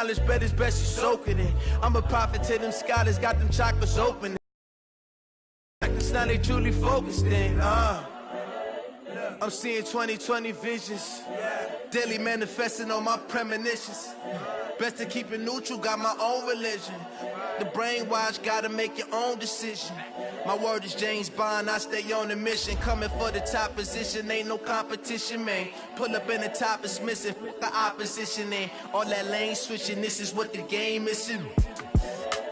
knowledge, bet it's best you soak it in. I'm a prophet to them scholars, got them chakras open. Now they truly focused in. I'm seeing 2020 visions, daily manifesting on my premonitions. Best to keep it neutral, got my own religion. The brainwash, gotta make your own decision. My word is James Bond, I stay on the mission. Coming for the top position, ain't no competition, man. Pull up in the top, it's missing, the opposition in. All that lane switching, this is what the game missing.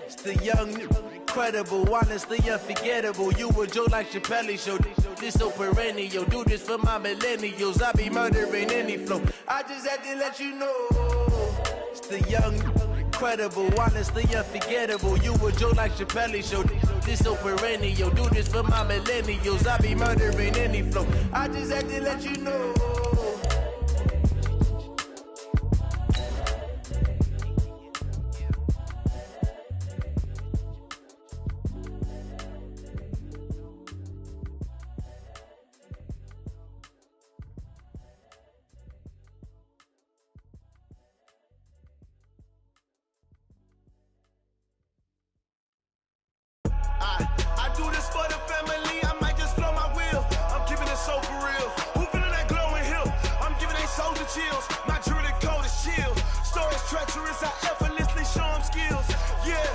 It's the young, incredible, honestly unforgettable. You a joke like Chappelle show. This so perennial, do this for my millennials. I be murdering any flow. I just had to let you know. It's the young, incredible, honestly unforgettable. You a joke like Chappelle show. This so perennial, do this for my millennials. I be murdering any flow. I just had to let you know. I do this for the family, I might just blow my wheel. I'm keeping it so for real. Who feeling that glowing hill? I'm giving they soldier chills. My druidic code is chill. Stories treacherous, I effortlessly show them skills. Yeah.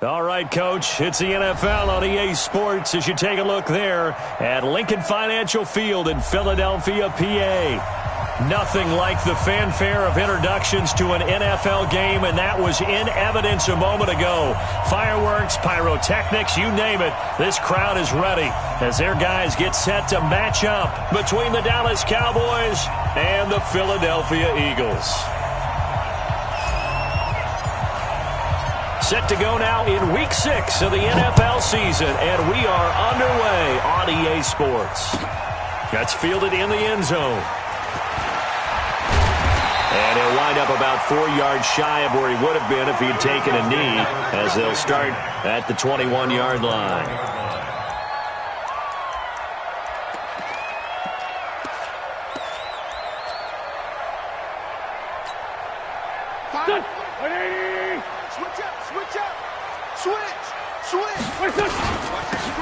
All right, Coach, it's the NFL on EA Sports as you take a look there at Lincoln Financial Field in Philadelphia, PA. Nothing like the fanfare of introductions to an NFL game, and that was in evidence a moment ago. Fireworks, pyrotechnics, you name it. This crowd is ready as their guys get set to match up between the Dallas Cowboys and the Philadelphia Eagles. Set to go now in Week 6 of the NFL season, and we are underway on EA Sports. That's fielded in the end zone. And he'll wind up about 4 yards shy of where he would have been if he had taken a knee, as they'll start at the 21-yard line.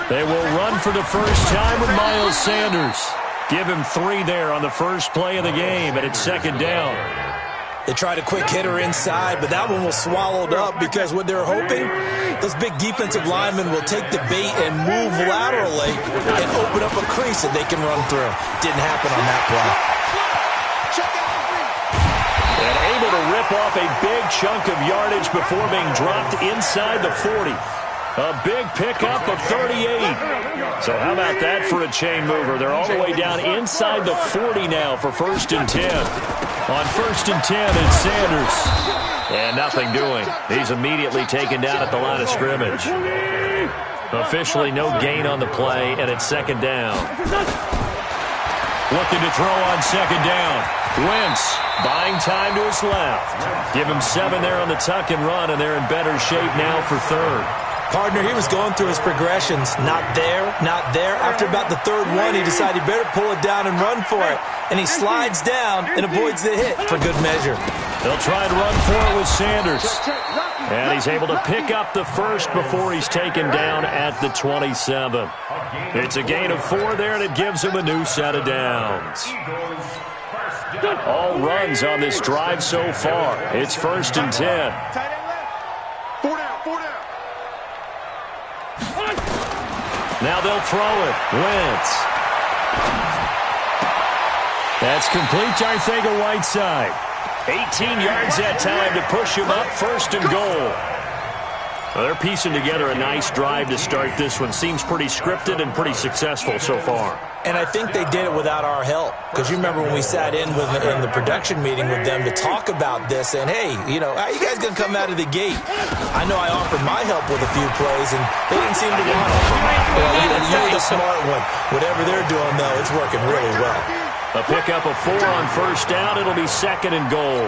They will run for the first time with Miles Sanders. Give him 3 there on the first play of the game, and it's second down. They tried a quick hitter inside, but that one was swallowed up because what they're hoping, those big defensive linemen will take the bait and move laterally and open up a crease that they can run through. Didn't happen on that play. And able to rip off a big chunk of yardage before being dropped inside the 40. A big pickup of 38. So how about that for a chain mover? They're all the way down inside the 40 now for 1st and 10. On 1st and 10, it's Sanders. And nothing doing. He's immediately taken down at the line of scrimmage. Officially no gain on the play, and it's second down. Looking to throw on second down. Wentz buying time to his left. Give him 7 there on the tuck and run, and they're in better shape now for 3rd. Partner, he was going through his progressions. Not there, not there. After about the 3rd one, he decided he better pull it down and run for it. And he slides down and avoids the hit for good measure. They'll try and run for it with Sanders. And he's able to pick up the first before he's taken down at the 27. It's a gain of 4 there, and it gives him a new set of downs. All runs on this drive so far. It's 1st and 10. Now they'll throw it. Wentz. That's complete to Arcega-Whiteside. 18 yards that time to push him up 1st and goal. Well, they're piecing together a nice drive to start this one. Seems pretty scripted and pretty successful so far. And I think they did it without our help. Because you remember when we sat in the production meeting with them to talk about this, and hey, you know, how you guys going to come out of the gate? I know I offered my help with a few plays, and they didn't seem to want to. Well, you're the smart one. Whatever they're doing, though, it's working really well. A pickup of 4 on 1st down. It'll be 2nd and goal.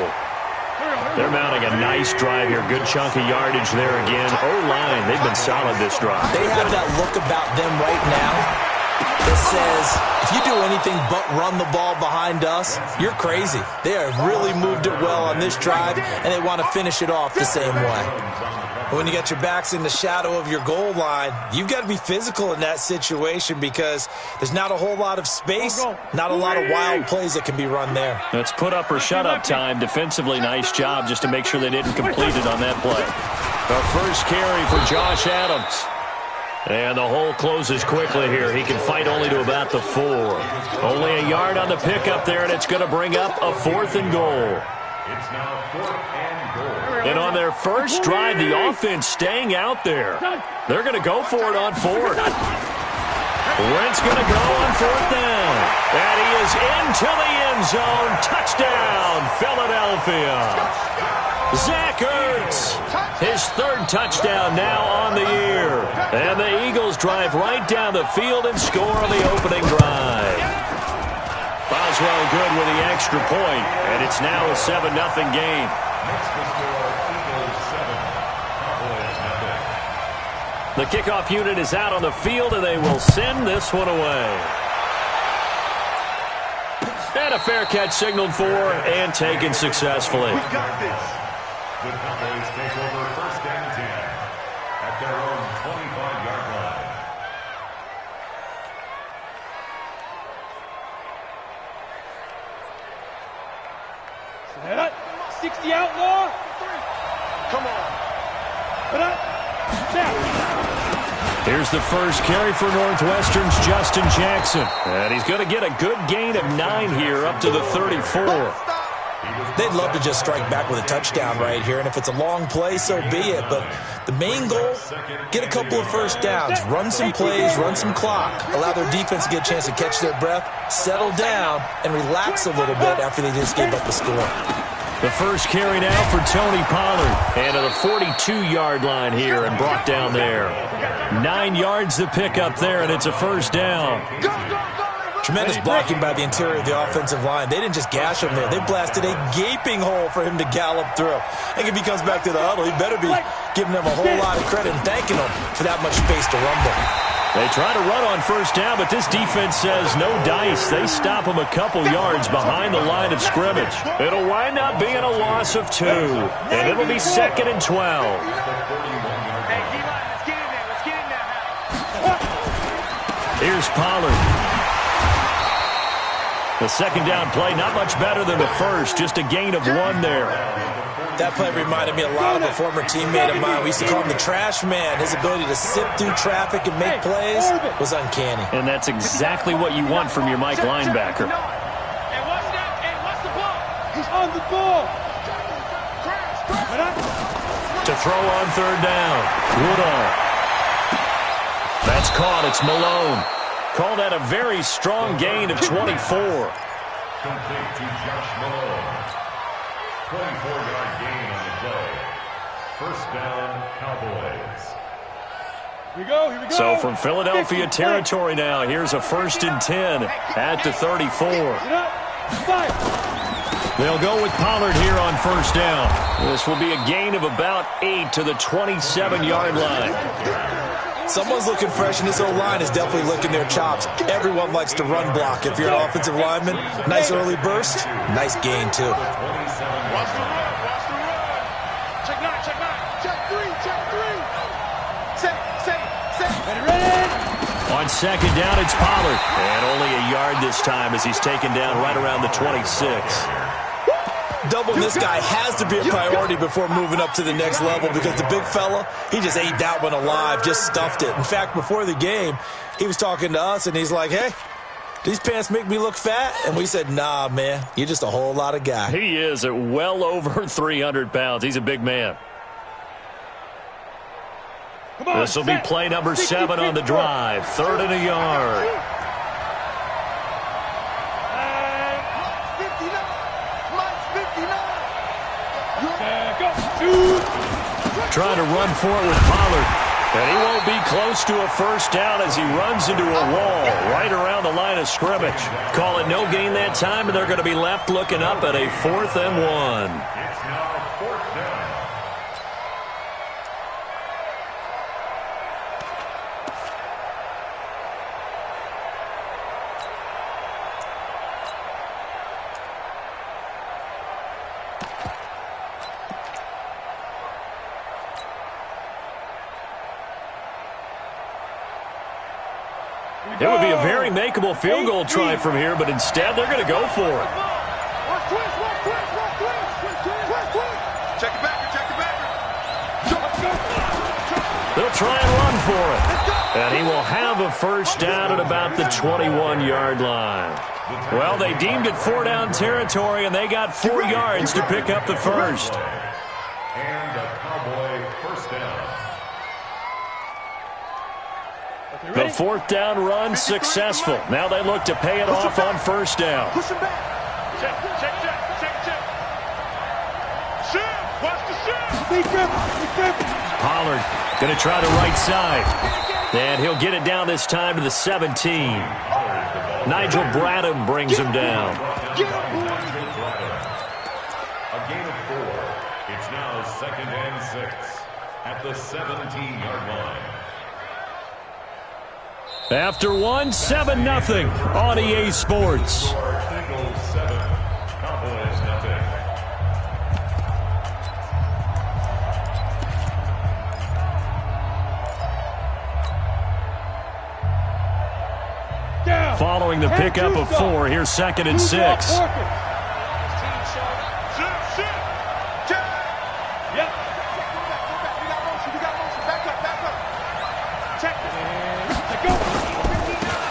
They're mounting a nice drive here. Good chunk of yardage there again. O-line, they've been solid this drive. They have that look about them right now that says, if you do anything but run the ball behind us, you're crazy. They have really moved it well on this drive, and they want to finish it off the same way. When you got your backs in the shadow of your goal line, you've got to be physical in that situation because there's not a whole lot of space, not a lot of wild plays that can be run there. That's put up or shut up time. Defensively, nice job just to make sure they didn't complete it on that play. The first carry for Josh Adams. And the hole closes quickly here. He can fight only to about the 4. Only a yard on the pickup there, and it's going to bring up a 4th and goal. It's now 4th and goal. And on their first drive, the offense staying out there. They're going to go for it on 4th. Wentz going to go on 4th down. And he is into the end zone. Touchdown, Philadelphia. Zach Ertz, his 3rd touchdown now on the year. And the Eagles drive right down the field and score on the opening drive. Boswell good with the extra point, and it's now a 7-0 game. Next to score, Eagles 7, Cowboys 0. The kickoff unit is out on the field, and they will send this one away. And a fair catch signaled for and taken successfully. We got this. The Cowboys take over 1st and 10 at their own 25-yard line. Head up. 60 outlaw. Come on. Head up. Snap. Here's the first carry for Northwestern's Justin Jackson. And he's going to get a good gain of 9 here up to the 34. They'd love to just strike back with a touchdown right here, and if it's a long play, so be it. But the main goal, get a couple of first downs, run some plays, run some clock, allow their defense to get a chance to catch their breath, settle down, and relax a little bit after they just gave up a score. The first carry now for Tony Pollard. And to the 42-yard line here and brought down there. 9 yards to pick up there, and it's a first down. Tremendous blocking by the interior of the offensive line. They didn't just gash him there. They blasted a gaping hole for him to gallop through. I think if he comes back to the huddle, he better be giving them a whole lot of credit and thanking them for that much space to rumble. They try to run on first down, but this defense says no dice. They stop him a couple yards behind the line of scrimmage. It'll wind up being a loss of 2, and it'll be 2nd and 12. Here's Pollard. The second down play, not much better than the first, just a gain of 1 there. That play reminded me a lot of a former teammate of mine. We used to call him the trash man. His ability to sift through traffic and make plays was uncanny. And that's exactly what you want from your Mike linebacker. And watch that. And watch the ball. He's on the ball. To throw on third down. Woodall. That's caught. It's Malone. Call that a very strong gain of 24. Complete to Josh Malone. 24-yard gain on the play. First down, Cowboys. Here we go. So from Philadelphia territory now, here's a 1st and 10 at the 34. They'll go with Pollard here on first down. This will be a gain of about 8 to the 27-yard line. Someone's looking fresh, and this O-line is definitely licking their chops. Everyone likes to run block. If you're an offensive lineman, nice early burst, nice gain, too. Watch the run. Check 9. Check 3. Set. Ready. On second down, it's Pollard. And only a yard this time as he's taken down right around the 26. Doubling this guy has to be a priority before moving up to the next level because the big fella, he just ate that one alive, just stuffed it. In fact, before the game, he was talking to us, and he's like, hey, these pants make me look fat? And we said, nah, man, you're just a whole lot of guy. He is at well over 300 pounds. He's a big man. This will be play number 7 on the drive. 3rd and a yard. Trying to run for it with Pollard. And he won't be close to a first down as he runs into a wall right around the line of scrimmage. Call it no gain that time, and they're going to be left looking up at a 4th and 1. It's now 4th down. It would be a very makeable field goal try from here, but instead they're going to go for it. Check it back, check it back. They'll try and run for it. And he will have a first down at about the 21-yard line. Well, they deemed it 4-down territory, and they got 4 yards to pick up the first. And a Cowboy first down. The 4th down run successful. Now they look to pay it off on first down. Push him back. Check. Shift. Watch the shift. Pollard going to try the right side. And he'll get it down this time to the 17. Nigel Bradham brings him down. A gain of 4. It's now 2nd and 6 at the 17-yard line. After 1, 7-0 on EA Sports. Eagles 7, Cowboys nothing. Following the pickup of 4, here's 2nd and 6.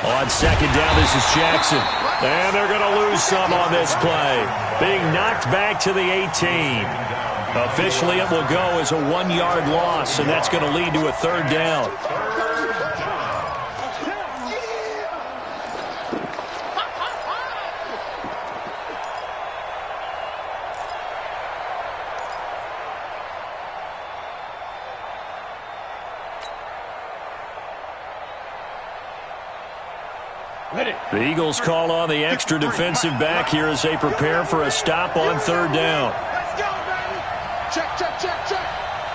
On 2nd down, this is Jackson. And they're going to lose some on this play. Being knocked back to the 18. Officially, it will go as a 1-yard loss, and that's going to lead to a 3rd down. The Eagles call on the extra defensive back here as they prepare for a stop on 3rd down. Let's go, baby. Check.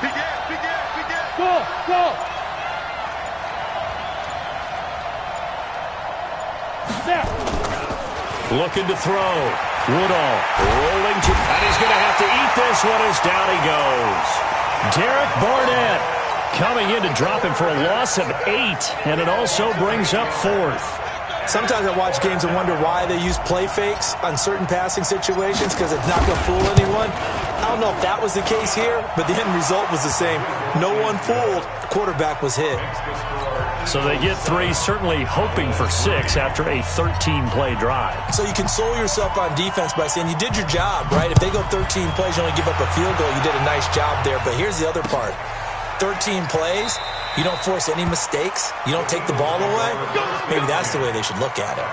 Begin. Go. Snap. Looking to throw. Woodall rolling to, and he's going to have to eat this one as down he goes. Derek Barnett coming in to drop him for a loss of 8, and it also brings up 4th. Sometimes I watch games and wonder why they use play fakes on certain passing situations because it's not going to fool anyone. I don't know if that was the case here, but the end result was the same. No one fooled. The quarterback was hit. So they get 3, certainly hoping for 6 after a 13-play drive. So you console yourself on defense by saying you did your job, right? If they go 13 plays, you only give up a field goal, you did a nice job there. But here's the other part. 13 plays, you don't force any mistakes, you don't take the ball away. Maybe that's the way they should look at it.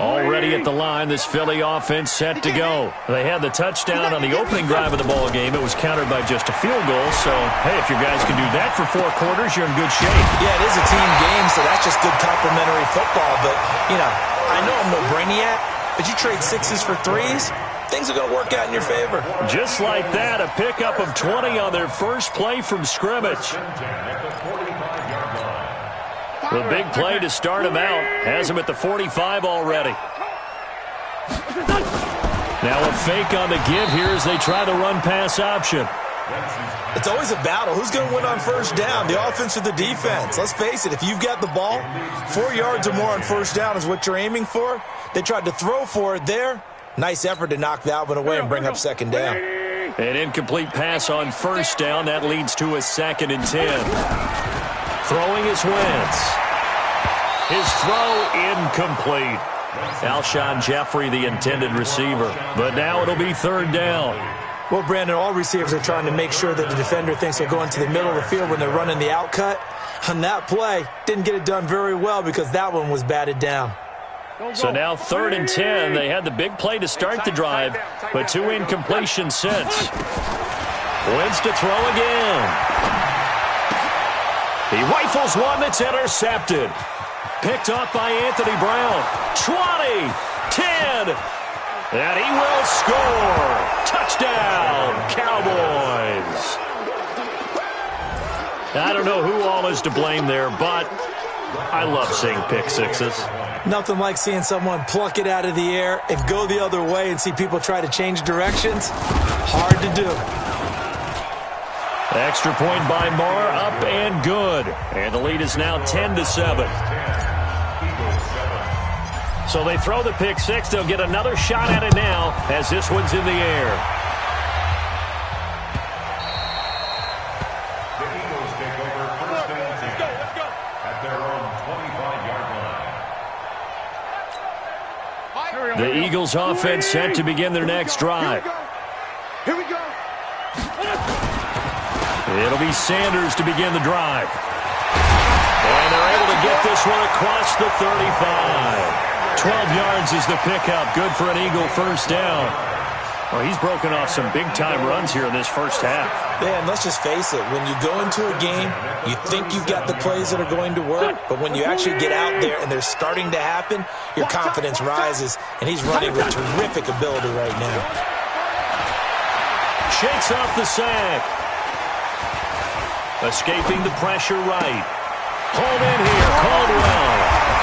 Already at the line, this Philly offense set to go. They had the touchdown on the opening drive of the ball game. It was countered by just a field goal. So, hey, if your guys can do that for 4 quarters, you're in good shape. Yeah, it is a team game, so that's just good complementary football. But, I know I'm no brainiac, but you trade 6s for 3s, things are going to work out in your favor. Just like that, a pickup of 20 on their first play from scrimmage. The big play to start him out has him at the 45 already. Now a fake on the give here as they try the run-pass option. It's always a battle. Who's going to win on first down, the offense or the defense? Let's face it, if you've got the ball, 4 yards or more on first down is what you're aiming for. They tried to throw for it there. Nice effort to knock that one away and bring up 2nd down. An incomplete pass on first down. That leads to a 2nd and 10. Throwing is Wentz. His throw incomplete. Alshon Jeffrey, the intended receiver. But now it'll be 3rd down. Well, Brandon, all receivers are trying to make sure that the defender thinks they'll go into the middle of the field when they're running the outcut. On that play, didn't get it done very well because that one was batted down. So now 3rd and 10. They had the big play to start the drive, but 2 incompletions since. Wentz to throw again. He rifles one that's intercepted. Picked off by Anthony Brown. 20, 10, and he will score. Touchdown, Cowboys. I don't know who all is to blame there, but I love seeing pick sixes. Nothing like seeing someone pluck it out of the air and go the other way and see people try to change directions. Hard to do. Extra point by Marr, up and good. And the lead is now 10-7. So they throw the pick six. They'll get another shot at it now as this one's in the air. The Eagles take over first and 10 at their own 25-yard line. The Eagles offense set to begin their next drive. Here we go. It'll be Sanders to begin the drive. And they're able to get this one across the 35. 12 yards is the pickup. Good for an Eagle first down. Well, he's broken off some big-time runs here in this first half. Yeah, and let's just face it. When you go into a game, you think you've got the plays that are going to work, but when you actually get out there and they're starting to happen, your confidence rises, and he's running with terrific ability right now. Shakes off the sack. Escaping the pressure right. Hold in here, Caldwell.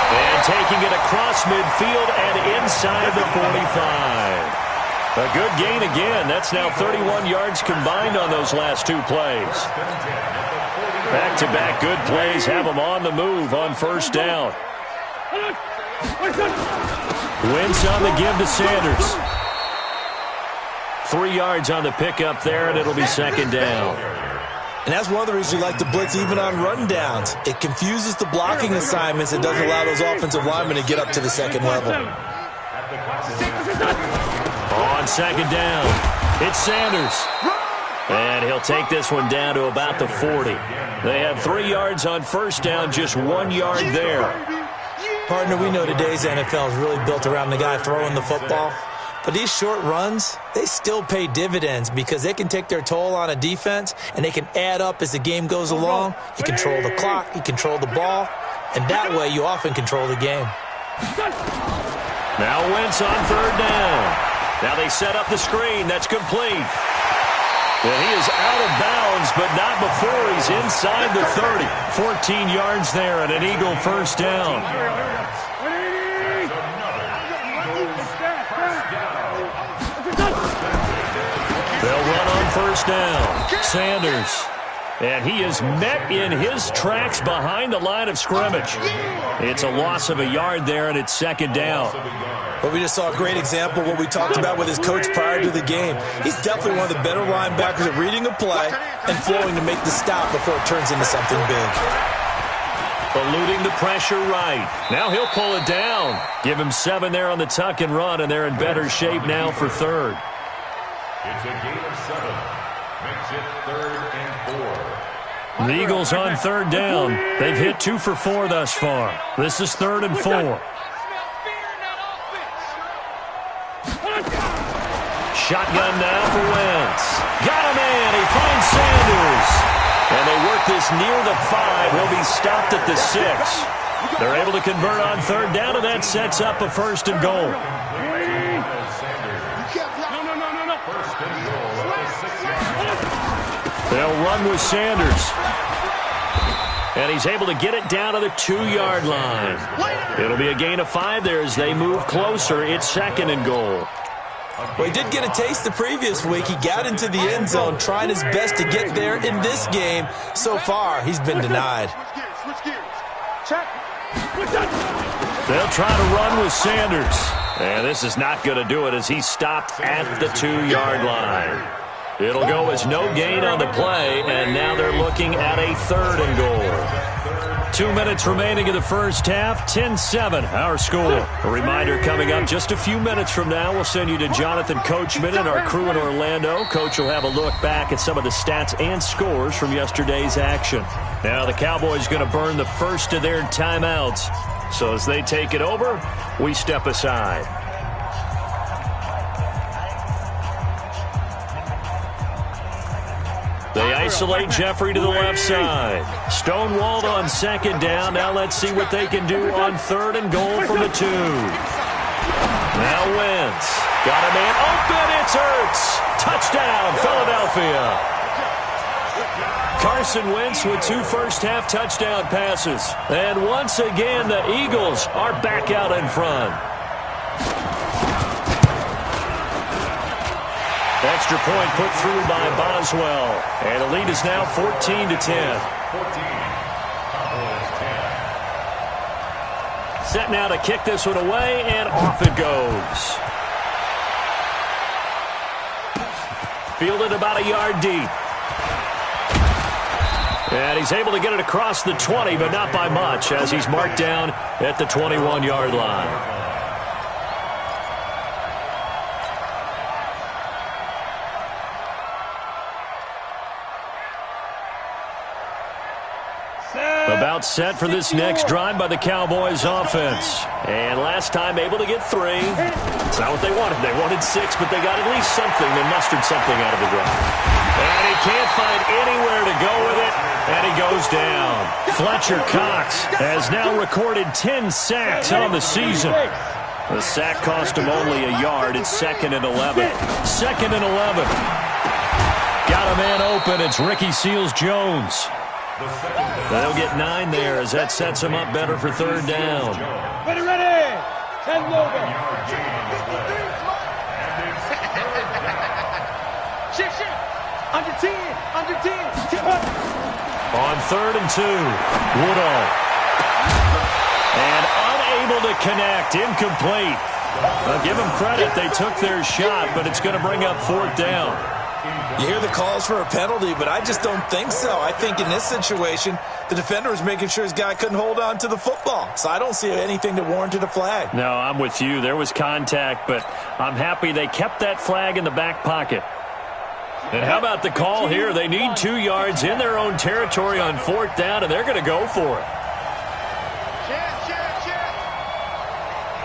And taking it across midfield and inside the 45. A good gain again. That's now 31 yards combined on those last two plays. Back-to-back good plays have them on the move on first down. Wentz on the give to Sanders. 3 yards on the pickup there, and it'll be second down. And that's one of the reasons you like to blitz even on rundowns. It confuses the blocking assignments. It doesn't allow those offensive linemen to get up to the second level. On second down, it's Sanders. And he'll take this one down to about the 40. They had 3 yards on first down, just 1 yard there. Partner, we know today's NFL is really built around the guy throwing the football. But these short runs, they still pay dividends because they can take their toll on a defense and they can add up as the game goes along. You control the clock, you control the ball, and that way you often control the game. Now Wentz on third down. Now they set up the screen. That's complete. And he is out of bounds, but not before he's inside the 30. 14 yards there and an Eagle first down. They'll run on first down. Sanders. And he is met in his tracks behind the line of scrimmage. It's a loss of a yard there, and it's second down. But we just saw a great example of what we talked about with his coach prior to the game. He's definitely one of the better linebackers at reading a play and flowing to make the stop before it turns into something big. Eluding the pressure right. Now he'll pull it down. Give him 7 there on the tuck and run, and they're in better shape now for third. It's a gain of 7. Makes it 3rd and 4. The Eagles on third down. They've hit 2 for 4 thus far. This is 3rd and 4. Shotgun now for Wentz. Got him in. He finds Sanders. And they work this near the 5. He'll be stopped at the 6. They're able to convert on third down, and that sets up a first and goal. They'll run with Sanders. And he's able to get it down to the 2-yard line. It'll be a gain of 5 there as they move closer. It's second and goal. Well, he did get a taste the previous week. He got into the end zone trying his best to get there in this game. So far, he's been denied. They'll try to run with Sanders. And this is not going to do it as he's stopped at the 2-yard line. It'll go as no gain on the play, and now they're looking at a 3rd and goal. 2 minutes remaining in the first half, 10-7 our score. A reminder coming up just a few minutes from now, we'll send you to Jonathan Coachman and our crew in Orlando. Coach will have a look back at some of the stats and scores from yesterday's action. Now the Cowboys going to burn the first of their timeouts. So as they take it over, we step aside. They isolate Jeffrey to the left side. Stonewalled on second down. Now let's see what they can do on 3rd and goal from the 2. Now Wentz. Got a man open. It's Ertz. Touchdown, Philadelphia. Carson Wentz with 2 first-half touchdown passes. And once again, the Eagles are back out in front. Extra point put through by Boswell. And the lead is now 14-10. 14. Set now to kick this one away, and off it goes. Fielded about a yard deep. And he's able to get it across the 20, but not by much, as he's marked down at the 21-yard line. About set for this next drive by the Cowboys offense. And last time able to get 3. It's not what they wanted. They wanted 6, but they got at least something. They mustered something out of the drive. And he can't find anywhere to go with it. And he goes down. Fletcher Cox has now recorded 10 sacks on the season. The sack cost him only a yard. It's 2nd and 11. 2nd and 11. Got a man open. It's Ricky Seals-Jones. They'll get 9 there as that sets him up better for 3rd down. Ready, ready. 10 over. Shift. Under 10. Tip up. On 3rd and 2, Woodall. And unable to connect, incomplete. I'll give them credit, they took their shot, but it's going to bring up 4th down. You hear the calls for a penalty, but I just don't think so. I think in this situation, the defender was making sure his guy couldn't hold on to the football. So I don't see anything that warranted a flag. No, I'm with you. There was contact, but I'm happy they kept that flag in the back pocket. And how about the call here? They need 2 yards in their own territory on 4th down, and they're going to go for it.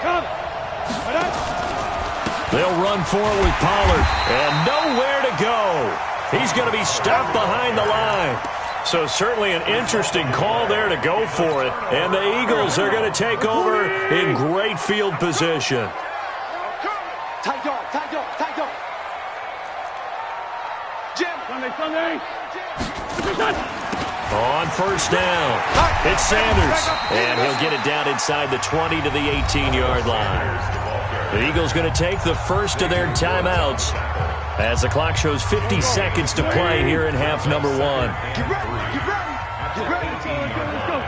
Come. They'll run forward with Pollard, and nowhere to go. He's going to be stopped behind the line. So certainly an interesting call there to go for it. And the Eagles are going to take over in great field position. Tight dog. Jim. Sunday. On 1st down, it's Sanders. And he'll get it down inside the 20 to the 18-yard line. The Eagles going to take the first of their timeouts as the clock shows 50 seconds to play here in half number 1. Get ready. Let's go.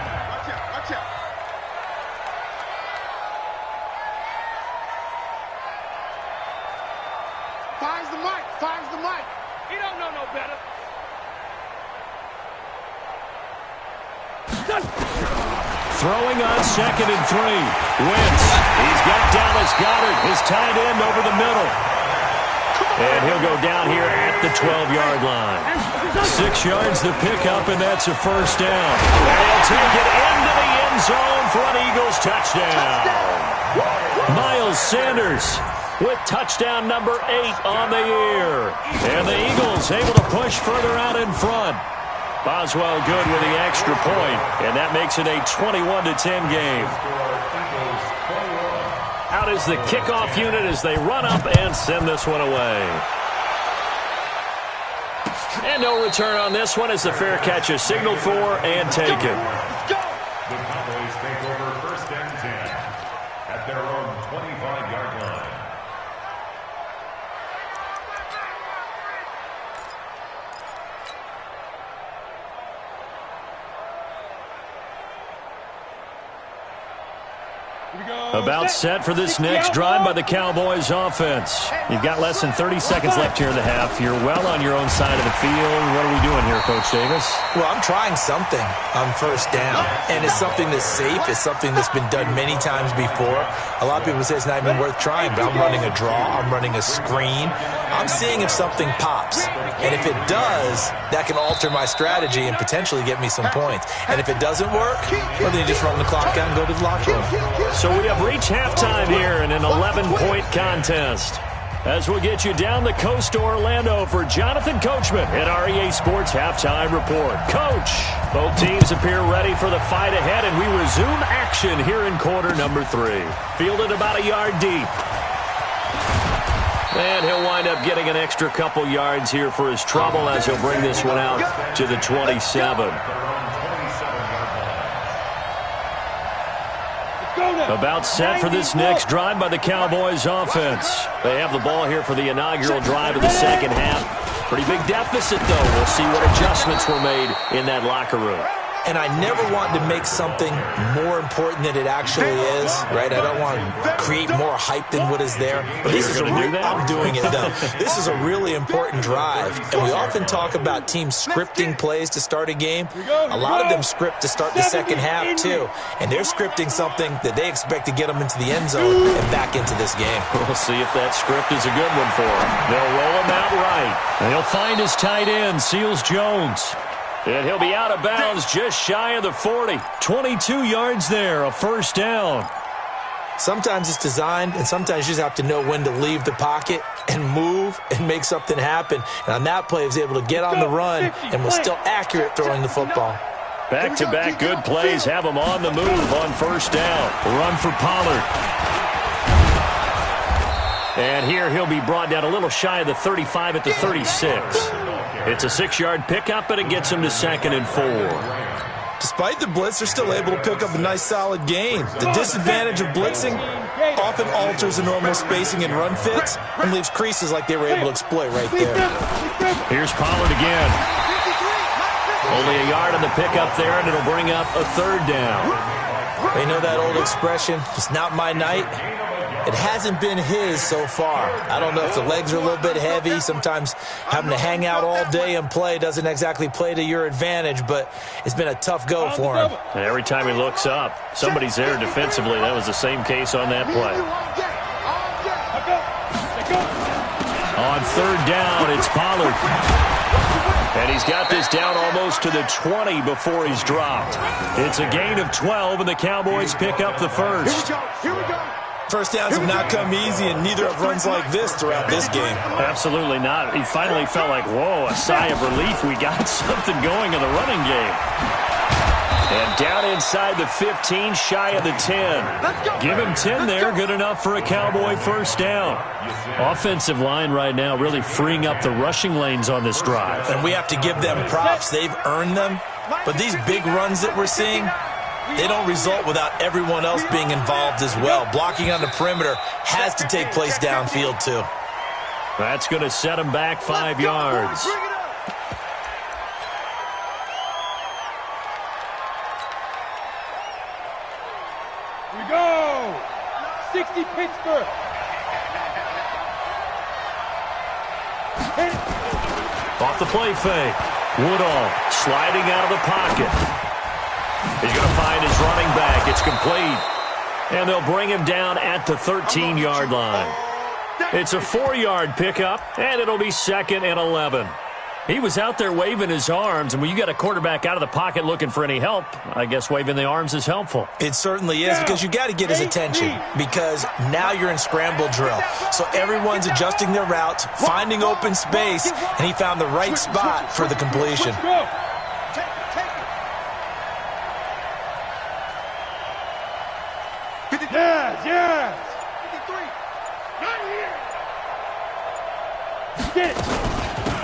Watch out. Finds the mic. He don't know no better. Throwing on 2nd and 3. Wentz. He's got Dallas Goedert, his tight end, over the middle. And he'll go down here at the 12-yard line. 6 yards to pick up, and that's a 1st down. And he'll take it into the end zone for an Eagles touchdown. Miles Sanders with touchdown number 8 on the year. And the Eagles able to push further out in front. Boswell good with the extra point, and that makes it a 21-10 game. Out is the kickoff unit as they run up and send this one away. And no return on this one as the fair catch is signaled for and taken. The Cowboys take over 1st and 10 at their own 25-yard line. About set for this next drive by the Cowboys offense. You've got less than 30 seconds left here in the half. You're well on your own side of the field. What are we doing here, Coach Davis? Well, I'm trying something on 1st down, and it's something that's safe. It's something that's been done many times before. A lot of people say it's not even worth trying, but I'm running a draw. I'm running a screen. I'm seeing if something pops, and if it does, that can alter my strategy and potentially get me some points. And if it doesn't work, well, then you just run the clock out and go to the locker room. So we have reached halftime here in an 11-point contest. As we'll get you down the coast to Orlando for Jonathan Coachman at our EA Sports Halftime Report. Coach, both teams appear ready for the fight ahead, and we resume action here in quarter number 3. Fielded about a yard deep. And he'll wind up getting an extra couple yards here for his trouble as he'll bring this one out to the 27. About set for this next drive by the Cowboys offense. They have the ball here for the inaugural drive of the second half. Pretty big deficit, though. We'll see what adjustments were made in that locker room. And I never want to make something more important than it actually is, right? I don't want to create more hype than what is there. But this is I'm doing it, though. This is a really important drive. And we often talk about teams scripting plays to start a game. A lot of them script to start the second half, too. And they're scripting something that they expect to get them into the end zone and back into this game. We'll see if that script is a good one for them. They'll roll him out right. And he'll find his tight end, Seals Jones. And he'll be out of bounds just shy of the 40. 22 yards there, a first down. Sometimes it's designed, and sometimes you just have to know when to leave the pocket and move and make something happen. And on that play, he was able to get on the run and was still accurate throwing the football. Back-to-back good plays have him on the move on first down. Run for Pollard. And here he'll be brought down a little shy of the 35 at the 36. It's a 6-yard pickup, but it gets him to 2nd and 4. Despite the blitz, they're still able to pick up a nice, solid gain. The disadvantage of blitzing often alters the normal spacing and run fits and leaves creases like they were able to exploit right there. Here's Pollard again. Only a yard on the pickup there, and it'll bring up a 3rd down. They know that old expression, it's not my night. It hasn't been his so far. I don't know if the legs are a little bit heavy. Sometimes having to hang out all day and play doesn't exactly play to your advantage, but it's been a tough go for him. And every time he looks up, somebody's there defensively. That was the same case on that play. On 3rd down, it's Pollard. And he's got this down almost to the 20 before he's dropped. It's a gain of 12, and the Cowboys pick up the first. Here we go. First downs have not come easy, and neither have runs like this throughout this game. Absolutely not. He finally felt like, whoa, a sigh of relief. We got something going in the running game. And down inside the 15, shy of the 10. Give him 10 there, good enough for a Cowboy first down. Offensive line right now really freeing up the rushing lanes on this drive. And we have to give them props. They've earned them. But these big runs that we're seeing, they don't result without everyone else being involved as well. Blocking on the perimeter has to take place downfield, too. That's going to set him back 5 yards. Here we go. 60 Pittsburgh. Off the play fake. Woodall sliding out of the pocket. He's going to find his running back. It's complete. And they'll bring him down at the 13-yard line. It's a 4-yard pickup, and it'll be 2nd and 11. He was out there waving his arms, and when you got a quarterback out of the pocket looking for any help, I guess waving the arms is helpful. It certainly is, because you got to get his attention, because now you're in scramble drill. So everyone's adjusting their routes, finding open space, and he found the right spot for the completion. Yes.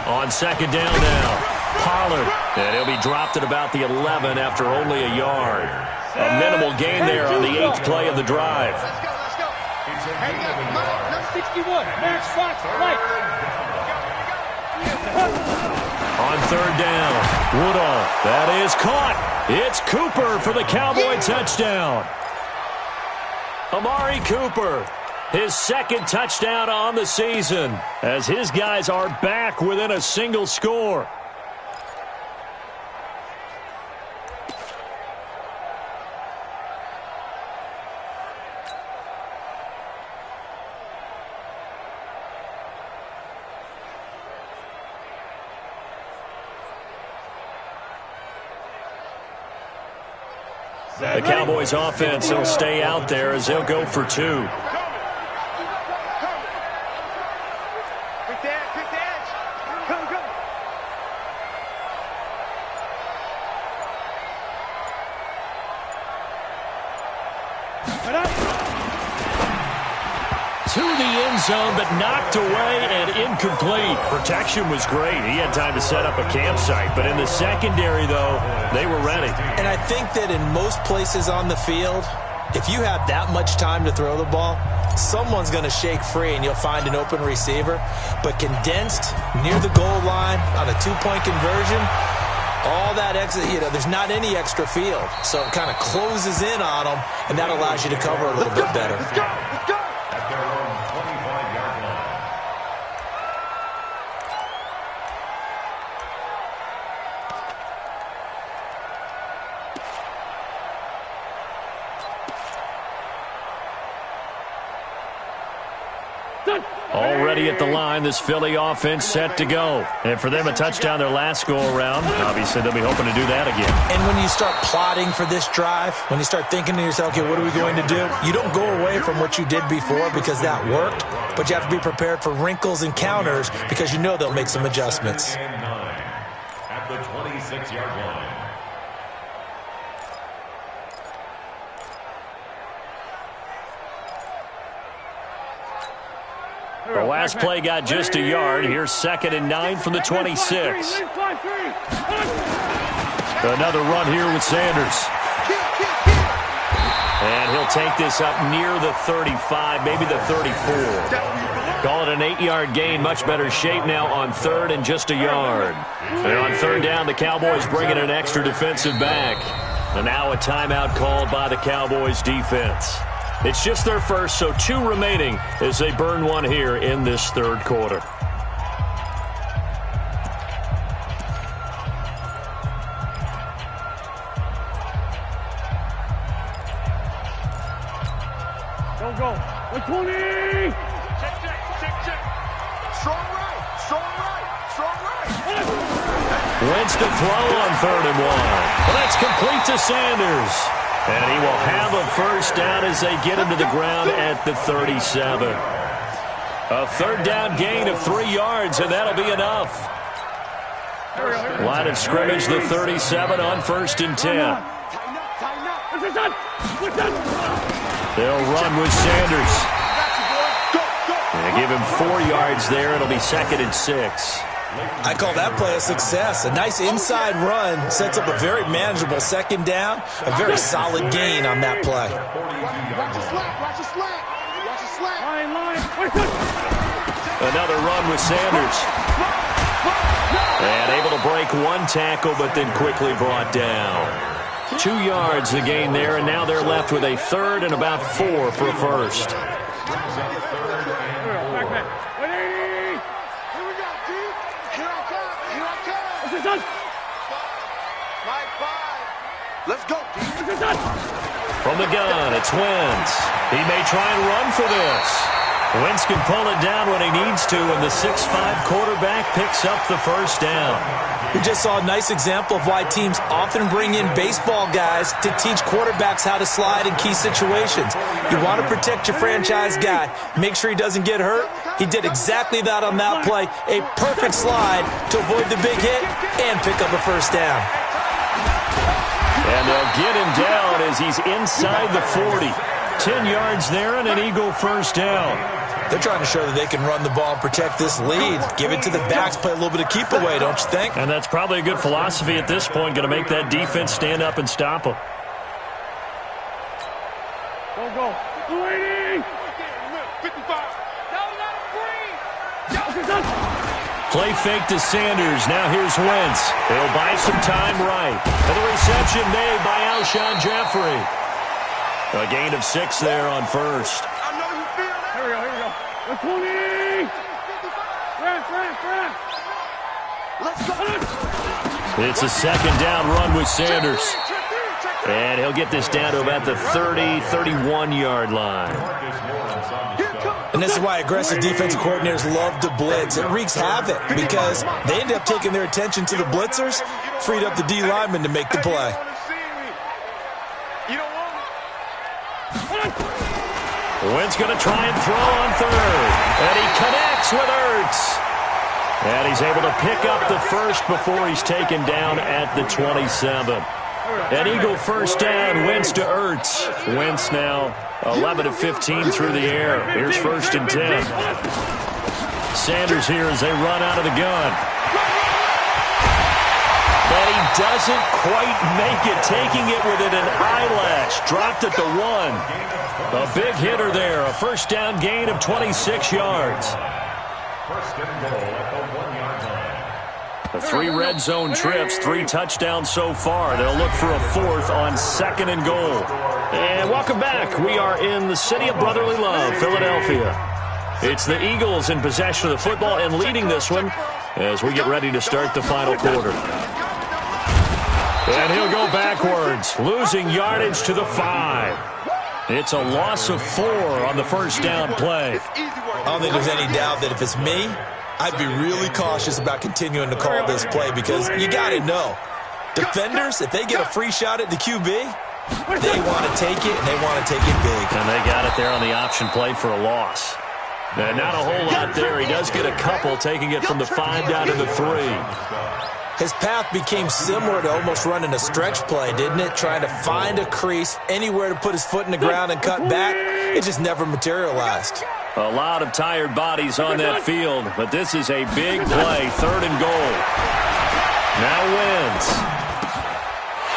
On 2nd down now, Pollard. And he'll be dropped at about the 11 after only a yard. A minimal gain there on the 8th play of the drive. Let's go. Hang up. 61. Max Fox, right. On 3rd down, Woodall. That is caught. It's Cooper for the Cowboy touchdown. Amari Cooper, his 2nd touchdown on the season, as his guys are back within a single score. The Cowboys offense will stay out there as they'll go for 2. Quick edge. Come. to the end zone, but knocked away and incomplete. Protection was great. He had time to set up a campsite. But in the secondary, though, they were ready. And I think that in most places on the field, if you have that much time to throw the ball, someone's going to shake free and you'll find an open receiver. But condensed near the goal line on a two-point conversion, all that exit, there's not any extra field. So it kind of closes in on them, and that allows you to cover a little bit better. At their own 25-yard line. Already at the line, this Philly offense set to go. And for them, a touchdown their last go-around. Obviously, they'll be hoping to do that again. And when you start plotting for this drive, when you start thinking to yourself, okay, what are we going to do? You don't go away from what you did before because that worked, but you have to be prepared for wrinkles and counters because you know they'll make some adjustments. And 9 at the 26-yard line. The last play got just a yard. Here's 2nd and 9 from the 26. Another run here with Sanders. And he'll take this up near the 35, maybe the 34. Call it an 8-yard gain. Much better shape now on 3rd and just a yard. And on 3rd down, the Cowboys bring in an extra defensive back. And now a timeout called by the Cowboys defense. It's just their first, so 2 remaining as they burn one here in this 3rd quarter. Go. 120! Check. Strong right. Wentz to throw on 3rd and 1. Well, that's complete to Sanders. And he will have a first down as they get him to the ground at the 37. A 3rd down gain of 3 yards, and that'll be enough. Line of scrimmage, the 37 on 1st and 10. They'll run with Sanders. They give him 4 yards there. It'll be 2nd and 6. I call that play a success. A nice inside run sets up a very manageable 2nd down. A very solid gain on that play. Another run with Sanders. And able to break 1 tackle, but then quickly brought down. 2 yards the gain there, and now they're left with a 3rd and about 4 for a first. Let's go. From the gun, it's Wentz. He may try and run for this. Wentz can pull it down when he needs to, and the 6'5 quarterback picks up the first down. We just saw a nice example of why teams often bring in baseball guys to teach quarterbacks how to slide in key situations. You want to protect your franchise guy. Make sure he doesn't get hurt. He did exactly that on that play. A perfect slide to avoid the big hit and pick up a first down. And they'll get him down as he's inside the 40. 10 yards there and an Eagle first down. They're trying to show that they can run the ball and protect this lead. Give it to the backs, play a little bit of keep away, don't you think? And that's probably a good philosophy at this point, going to make that defense stand up and stop them. Go. 280! 55! Play fake to Sanders. Now here's Wentz. He'll buy some time right. And the reception made by Alshon Jeffrey. A gain of 6 there on first. I know you feel that. Here we go. 120! It's a 2nd down run with Sanders. And he'll get this down to about the 30, 31-yard line. And this is why aggressive defensive coordinators love to blitz. It wreaks havoc because they end up taking their attention to the blitzers, freed up the D lineman to make the play. Wentz going to try and throw on 3rd. And he connects with Ertz. And he's able to pick up the first before he's taken down at the 27. An Eagle first down, Wentz to Ertz. Wentz now 11 of 15 through the air. Here's 1st and 10. Sanders here as they run out of the gun. But he doesn't quite make it, taking it within an eyelash. Dropped at the 1. A big hitter there. A first down gain of 26 yards. First and goal at the 1-yard line. 3 red zone trips, 3 touchdowns so far. They'll look for a 4th on 2nd and goal. And welcome back. We are in the city of brotherly love, Philadelphia. It's the Eagles in possession of the football and leading this one as we get ready to start the final quarter. And he'll go backwards, losing yardage to the 5. It's a loss of 4 on the first down play. I don't think there's any doubt that if it's me, I'd be really cautious about continuing to call this play because you got to know, defenders, if they get a free shot at the QB, they want to take it, and they want to take it big. And they got it there on the option play for a loss. And not a whole lot there. He does get a couple, taking it from the 5 down to the 3. His path became similar to almost running a stretch play, didn't it? Trying to find a crease, anywhere to put his foot in the ground and cut back. It just never materialized. A lot of tired bodies on that field, but this is a big play, 3rd and goal. Now Wentz.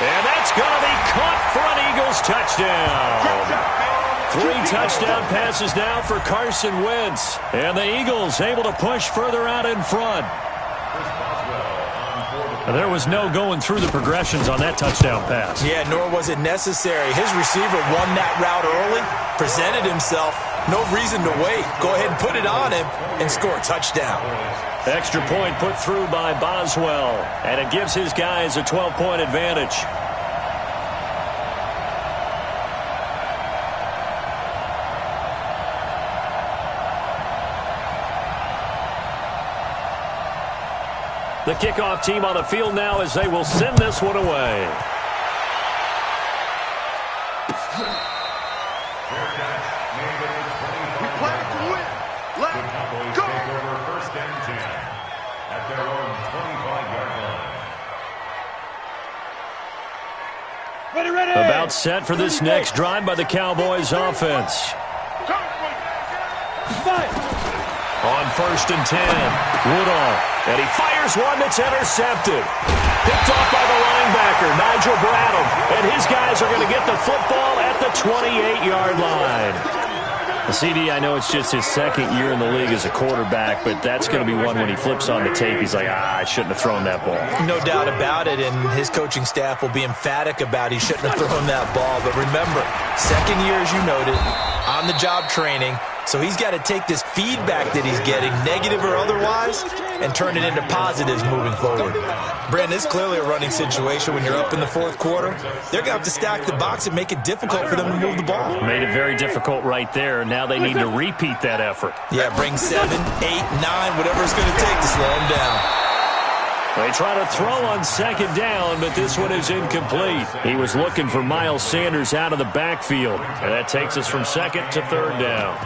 And that's going to be caught for an Eagles touchdown. 3 touchdown passes now for Carson Wentz. And the Eagles able to push further out in front. There was no going through the progressions on that touchdown pass. Yeah, nor was it necessary. His receiver won that route early, presented himself. No reason to wait. Go ahead and put it on him and score a touchdown. Extra point put through by Boswell, and it gives his guys a 12-point advantage. The kickoff team on the field now as they will send this one away. We play to win. Let's go. Take over 1st and 10 at their own 25-yard line. Ready. About set for this next drive by the Cowboys offense. On 1st and 10, Woodall. And he fires one that's intercepted. Picked off by the linebacker, Nigel Bradham. And his guys are going to get the football at the 28-yard line. The CD, I know it's just his 2nd year in the league as a quarterback, but that's going to be one when he flips on the tape. He's like, I shouldn't have thrown that ball. No doubt about it, and his coaching staff will be emphatic about he shouldn't have thrown that ball. But remember, 2nd year, as you noted, on-the-job training. So he's got to take this feedback that he's getting, negative or otherwise, and turn it into positives moving forward. Brandon, it's clearly a running situation when you're up in the 4th quarter. They're going to have to stack the box and make it difficult for them to move the ball. Made it very difficult right there. Now they need to repeat that effort. Yeah, bring 7, 8, 9, whatever it's going to take to slow them down. They try to throw on 2nd down, but this one is incomplete. He was looking for Miles Sanders out of the backfield. And that takes us from 2nd to 3rd down.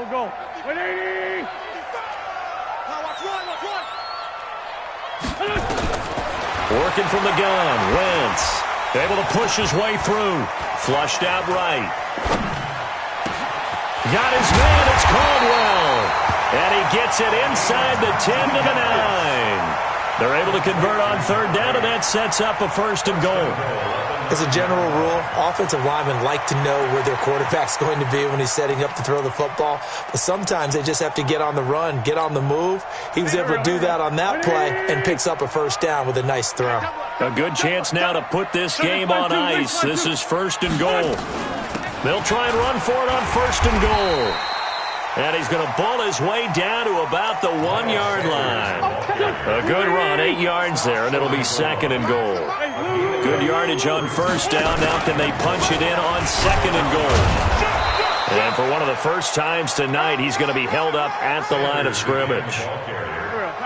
Go. 180. Working from the gun, Wentz. Able to push his way through. Flushed out right. Got his man, it's Caldwell. And he gets it inside the 10 to the 9. They're able to convert on 3rd down, and that sets up a 1st and goal. As a general rule, offensive linemen like to know where their quarterback's going to be when he's setting up to throw the football. But sometimes they just have to get on the run, get on the move. He was able to do that on that play and picks up a 1st down with a nice throw. A good chance now to put this game on ice. This is 1st and goal. They'll try and run for it on 1st and goal. And he's going to ball his way down to about the 1-yard line. A good run, 8 yards there, and it'll be 2nd and goal. Good yardage on 1st down. Now can they punch it in on 2nd and goal? And for one of the first times tonight, he's going to be held up at the line of scrimmage.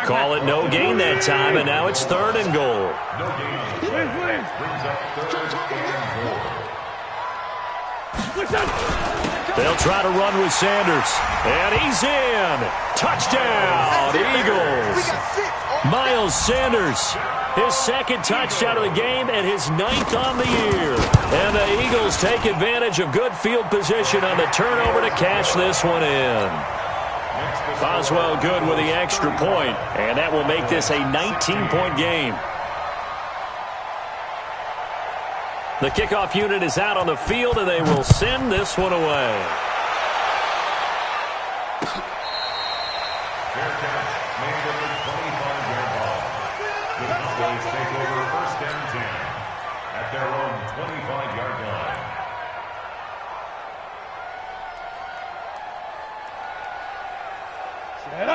Call it no gain that time, and now it's 3rd and goal. No gain. Brings up 3rd and goal. They'll try to run with Sanders. And he's in. Touchdown, Eagles. Miles Sanders, his second touchdown of the game and his 9th on the year. And the Eagles take advantage of good field position on the turnover to cash this one in. Boswell good with the extra point, and that will make this a 19-point game. The kickoff unit is out on the field, and they will send this one away. Fair catch made at the 25-yard line. The Cowboys take over first and 10 at their own 25-yard line.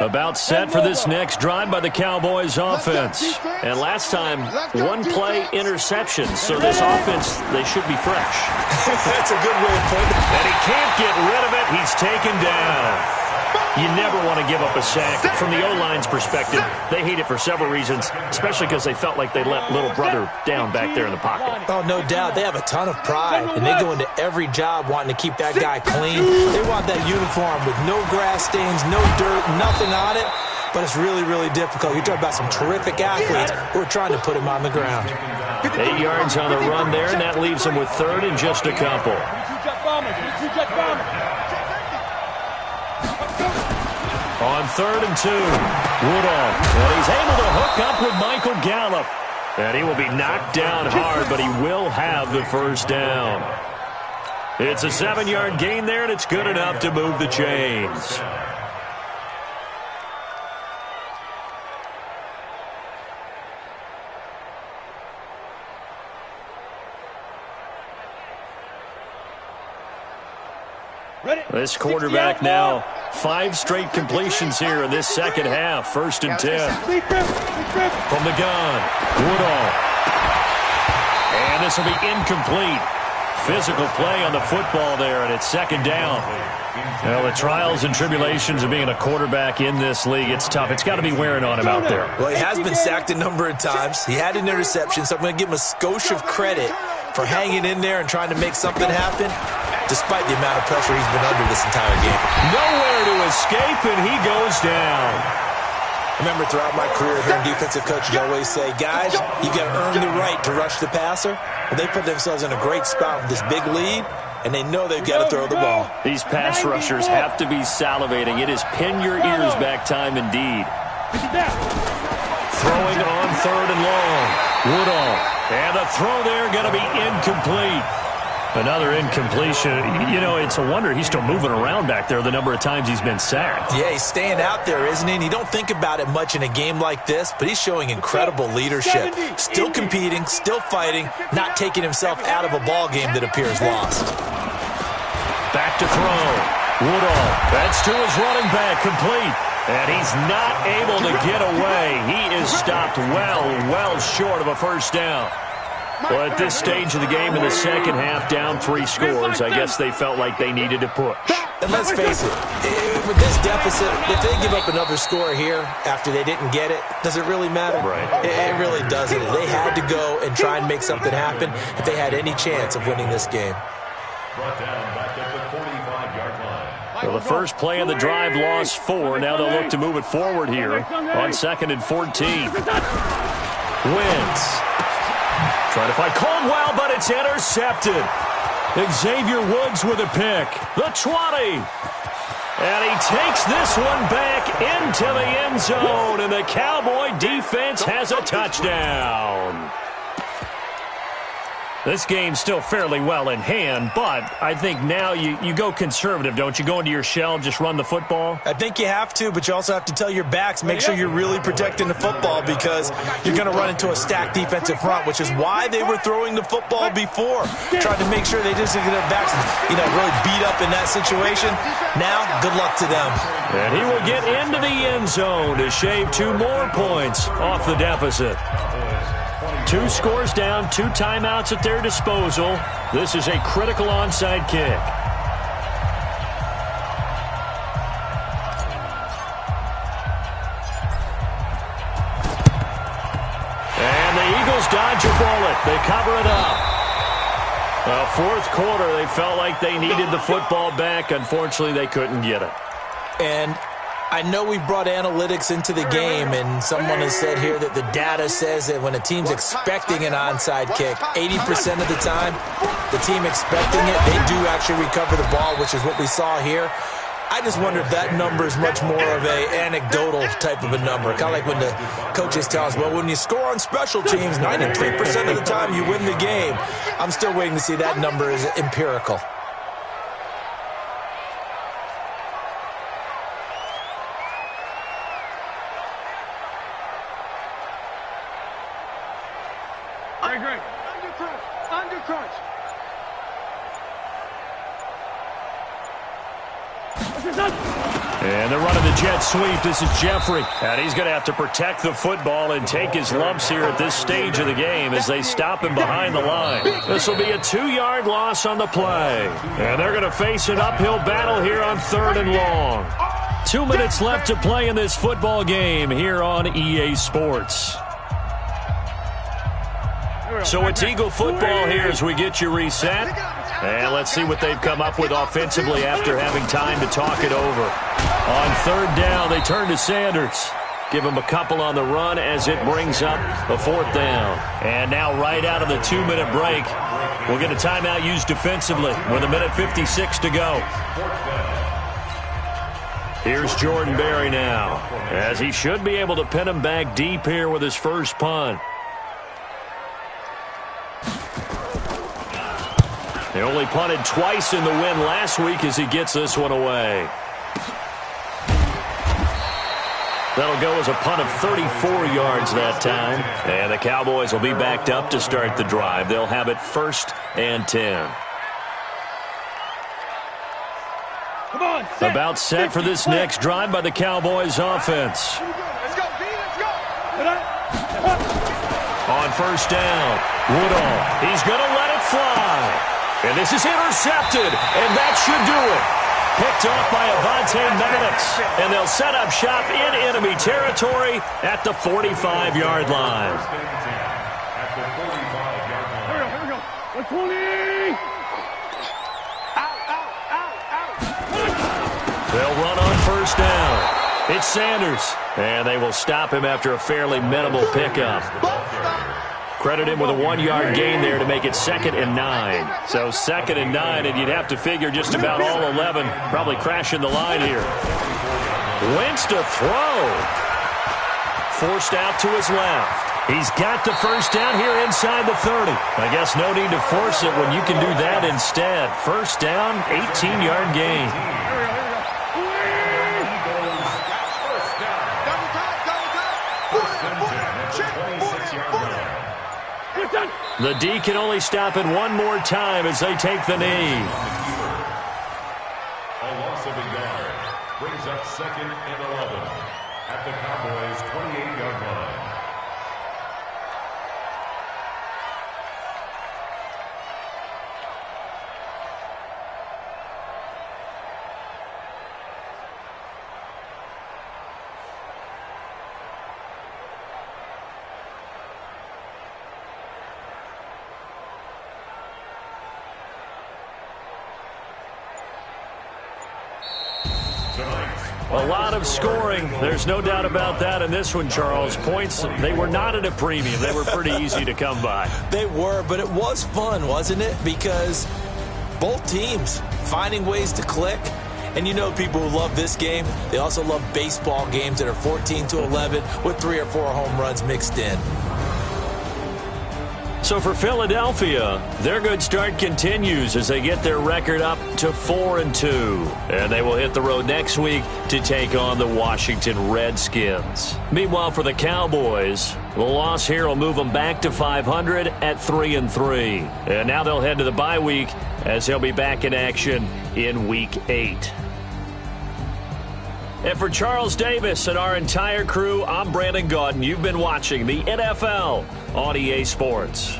About set for this next drive by the Cowboys offense. And last time, one-play interception. So this offense, they should be fresh. That's a good way of putting it. And he can't get rid of it. He's taken down. You never want to give up a sack. From the O-line's perspective, they hate it for several reasons, especially because they felt like they let little brother down back there in the pocket. Oh, no doubt. They have a ton of pride, and they go into every job wanting to keep that guy clean. They want that uniform with no grass stains, no dirt, nothing on it. But it's really, really difficult. You're talking about some terrific athletes who are trying to put him on the ground. 8 yards on the run there, and that leaves him with third and just a couple. On 3rd and 2, Woodall. And he's able to hook up with Michael Gallup. And he will be knocked down hard, but he will have the first down. It's a 7-yard gain there, and it's good enough to move the chains. This quarterback now, 5 straight completions here in this second half. 1st and 10. From the gun, Woodall. And this will be incomplete. Physical play on the football there, and it's 2nd down. Well, the trials and tribulations of being a quarterback in this league, it's tough. It's got to be wearing on him out there. Well, he has been sacked a number of times. He had an interception, so I'm going to give him a skosh of credit for hanging in there and trying to make something happen, despite the amount of pressure he's been under this entire game. Nowhere to escape, and he goes down. I remember throughout my career hearing defensive coaches always say, guys, you got to earn the right to rush the passer. Well, they put themselves in a great spot with this big lead, and they know they've got to throw the ball. These pass rushers have to be salivating. It is pin your ears back time indeed. Throwing on 3rd and long. Woodall. And the throw there going to be incomplete. Another incompletion. You know, it's a wonder he's still moving around back there the number of times he's been sacked. Yeah, he's staying out there, isn't he? And you don't think about it much in a game like this, but he's showing incredible leadership. Still competing, still fighting, not taking himself out of a ball game that appears lost. Back to throw. Woodall. That's to his running back, complete. And he's not able to get away. He is stopped well short of a first down. Well, at this stage of the game in the second half, down 3 scores, I guess they felt like they needed to push. And let's face it, with this deficit, if they give up another score here after they didn't get it, does it really matter? Right. It really doesn't. They had to go and try and make something happen if they had any chance of winning this game. Brought down back at the 45-yard line. Well, the first play of the drive lost 4. Now they'll look to move it forward here on 2nd and 14. Wins. Trying to find Caldwell, but it's intercepted. Xavier Woods with a pick. The 20. And he takes this one back into the end zone, and the Cowboy defense has a touchdown. This game's still fairly well in hand, but I think now you go conservative, don't you? Go into your shell, just run the football? I think you have to, but you also have to tell your backs, make sure you're really protecting the football because you're going to run into a stacked defensive front, which is why they were throwing the football before, trying to make sure they just get their backs, really beat up in that situation. Now, good luck to them. And he will get into the end zone to shave 2 more points off the deficit. 2 scores down, 2 timeouts at their disposal. This is a critical onside kick. And the Eagles dodge a bullet. They cover it up. Fourth quarter, they felt like they needed the football back. Unfortunately, they couldn't get it. And I know we brought analytics into the game, and someone has said here that the data says that when a team's expecting an onside kick, 80% of the time, the team expecting it, they do actually recover the ball, which is what we saw here. I just wonder if that number is much more of an anecdotal type of a number. Kind of like when the coaches tell us, well, when you score on special teams, 93% of the time you win the game. I'm still waiting to see that number is empirical. Great. Under crunch. And they're running the jet sweep. This is Jeffrey. And he's going to have to protect the football and take his lumps here at this stage of the game as they stop him behind the line. This will be a 2-yard loss on the play. And they're going to face an uphill battle here on 3rd and long. 2 minutes left to play in this football game here on EA Sports. So it's Eagle football here as we get you reset. And let's see what they've come up with offensively after having time to talk it over. On 3rd down, they turn to Sanders. Give him a couple on the run as it brings up a 4th down. And now right out of the 2-minute break, we'll get a timeout used defensively with 1:56 to go. Here's Jordan Berry now, as he should be able to pin him back deep here with his first punt. They only punted twice in the win last week as he gets this one away. That'll go as a punt of 34 yards that time. And the Cowboys will be backed up to start the drive. They'll have it 1st and 10. Come on, About set for this next drive by the Cowboys offense. Let's go, B, let's go. On 1st down, Woodall. He's going to let it fly. And this is intercepted, and that should do it. Picked off by Avonte Maddox, and they'll set up shop in enemy territory at the 45-yard line. At the 45-yard line. Here we go. 120. Out. They'll run on 1st down. It's Sanders, and they will stop him after a fairly minimal pickup. Credit him with a 1-yard gain there to make it 2nd and 9. So 2nd and 9, and you'd have to figure just about all 11 probably crashing the line here. Wentz to throw. Forced out to his left. He's got the 1st down here inside the 30. I guess no need to force it when you can do that instead. 1st down, 18-yard gain. The D can only stop it one more time as they take the knee. A loss of a yard brings up 2nd and 11 at the Cowboys' 28-yard line. A lot of scoring. There's no doubt about that in this one, Charles. Points, they were not at a premium. They were pretty easy to come by. They were, but it was fun, wasn't it? Because both teams finding ways to click. And you know people who love this game, they also love baseball games that are 14-11 with 3 or 4 home runs mixed in. So for Philadelphia, their good start continues as they get their record up to 4-2. And they will hit the road next week to take on the Washington Redskins. Meanwhile, for the Cowboys, the loss here will move them back to 500 at 3-3. And now they'll head to the bye week as they'll be back in action in Week 8. And for Charles Davis and our entire crew, I'm Brandon Gaudin. You've been watching the NFL on EA Sports.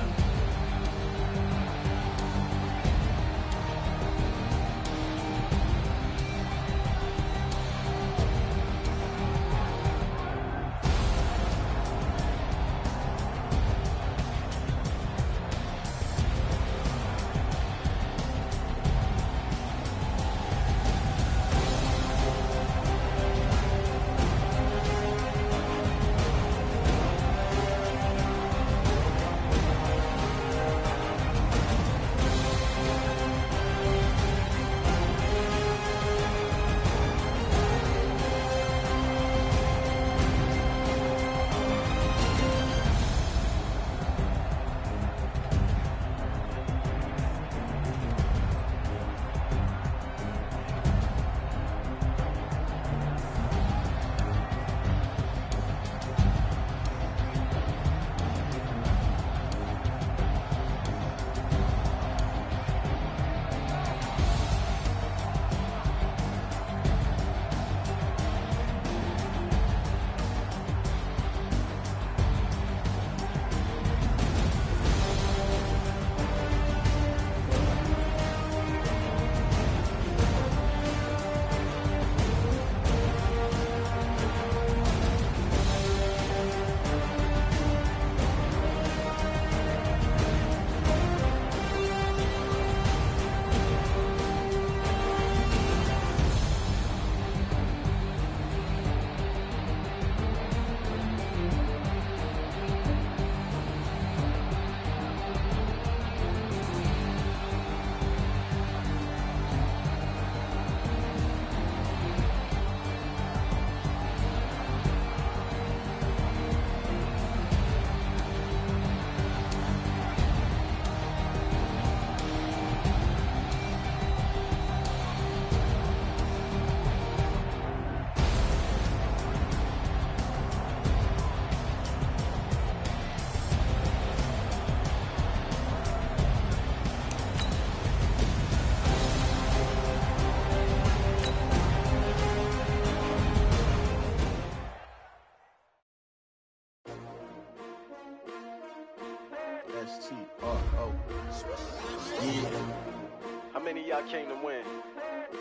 I came to win.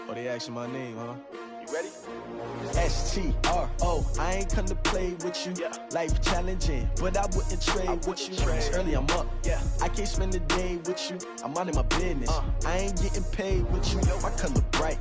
Oh, they asking my name, huh? You ready? STRO, I ain't come to play with you. Life challenging, but I wouldn't trade with you. It's early, I'm up. I can't spend the day with you. I'm minding my business. I ain't getting paid with you. My color bright.